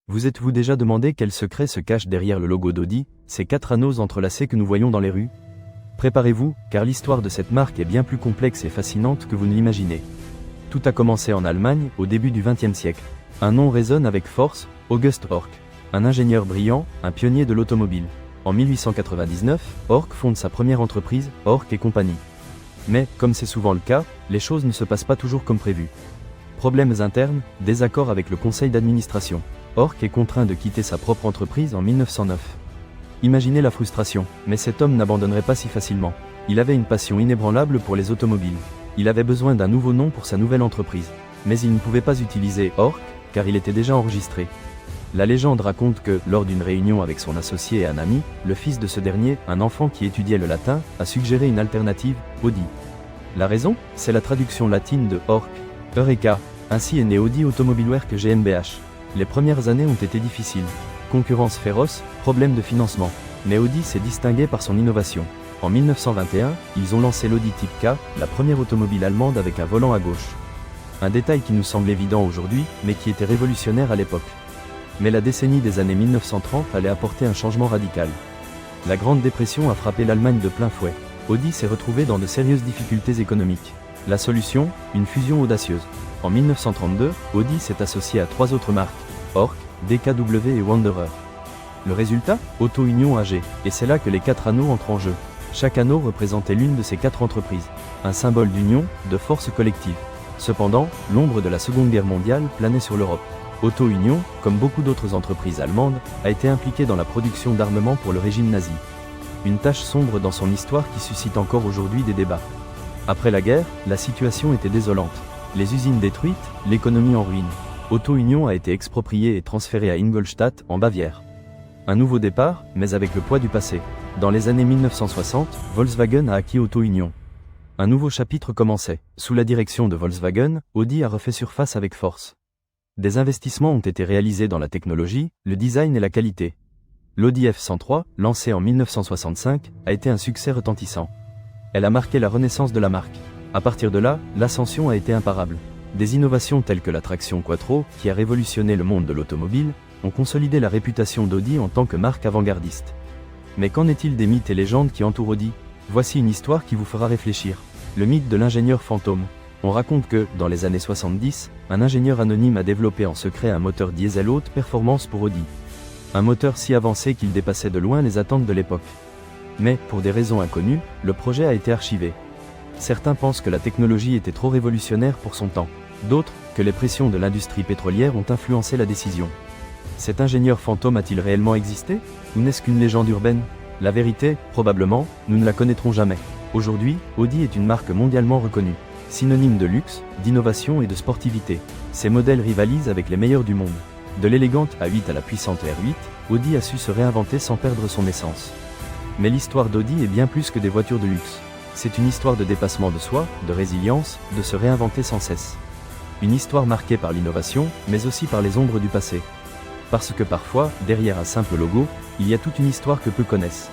Vous êtes-vous déjà demandé quel secret se cache derrière le logo d'Audi, ces 4 anneaux entrelacés que nous voyons dans les rues? Préparez-vous, car l'histoire de cette marque est bien plus complexe et fascinante que vous ne l'imaginez. Tout a commencé en Allemagne, au début du XXe siècle. Un nom résonne avec force, August Horch. Un ingénieur brillant, un pionnier de l'automobile. En 1899, Horch fonde sa première entreprise, Horch et compagnie. Mais, comme c'est souvent le cas, les choses ne se passent pas toujours comme prévu. Problèmes internes, désaccords avec le conseil d'administration. Horch est contraint de quitter sa propre entreprise en 1909. Imaginez la frustration, mais cet homme n'abandonnerait pas si facilement. Il avait une passion inébranlable pour les automobiles. Il avait besoin d'un nouveau nom pour sa nouvelle entreprise. Mais il ne pouvait pas utiliser Horch, car il était déjà enregistré. La légende raconte que, lors d'une réunion avec son associé et un ami, le fils de ce dernier, un enfant qui étudiait le latin, a suggéré une alternative, Audi. La raison, c'est la traduction latine de Horch, Eureka. Ainsi est né Audi Automobilwerk GmbH. Les premières années ont été difficiles. Concurrence féroce, problème de financement. Mais Audi s'est distingué par son innovation. En 1921, ils ont lancé l'Audi Type K, la première automobile allemande avec un volant à gauche. Un détail qui nous semble évident aujourd'hui, mais qui était révolutionnaire à l'époque. Mais la décennie des années 1930 allait apporter un changement radical. La Grande Dépression a frappé l'Allemagne de plein fouet. Audi s'est retrouvé dans de sérieuses difficultés économiques. La solution, une fusion audacieuse. En 1932, Audi s'est associé à 3 autres marques, Horch, DKW et Wanderer. Le résultat, Auto Union AG, et c'est là que les 4 anneaux entrent en jeu. Chaque anneau représentait l'une de ces 4 entreprises, un symbole d'union, de force collective. Cependant, l'ombre de la Seconde Guerre mondiale planait sur l'Europe. Auto Union, comme beaucoup d'autres entreprises allemandes, a été impliquée dans la production d'armements pour le régime nazi. Une tache sombre dans son histoire qui suscite encore aujourd'hui des débats. Après la guerre, la situation était désolante. Les usines détruites, l'économie en ruine. Auto Union a été expropriée et transférée à Ingolstadt, en Bavière. Un nouveau départ, mais avec le poids du passé. Dans les années 1960, Volkswagen a acquis Auto Union. Un nouveau chapitre commençait. Sous la direction de Volkswagen, Audi a refait surface avec force. Des investissements ont été réalisés dans la technologie, le design et la qualité. L'Audi F103, lancée en 1965, a été un succès retentissant. Elle a marqué la renaissance de la marque. À partir de là, l'ascension a été imparable. Des innovations telles que la traction Quattro, qui a révolutionné le monde de l'automobile, ont consolidé la réputation d'Audi en tant que marque avant-gardiste. Mais qu'en est-il des mythes et légendes qui entourent Audi? Voici une histoire qui vous fera réfléchir. Le mythe de l'ingénieur fantôme. On raconte que, dans les années 70, un ingénieur anonyme a développé en secret un moteur diesel haute performance pour Audi. Un moteur si avancé qu'il dépassait de loin les attentes de l'époque. Mais, pour des raisons inconnues, le projet a été archivé. Certains pensent que la technologie était trop révolutionnaire pour son temps. D'autres, que les pressions de l'industrie pétrolière ont influencé la décision. Cet ingénieur fantôme a-t-il réellement existé? Ou n'est-ce qu'une légende urbaine? La vérité, probablement, nous ne la connaîtrons jamais. Aujourd'hui, Audi est une marque mondialement reconnue. Synonyme de luxe, d'innovation et de sportivité. Ses modèles rivalisent avec les meilleurs du monde. De l'élégante A8 à la puissante R8, Audi a su se réinventer sans perdre son essence. Mais l'histoire d'Audi est bien plus que des voitures de luxe. C'est une histoire de dépassement de soi, de résilience, de se réinventer sans cesse. Une histoire marquée par l'innovation, mais aussi par les ombres du passé. Parce que parfois, derrière un simple logo, il y a toute une histoire que peu connaissent.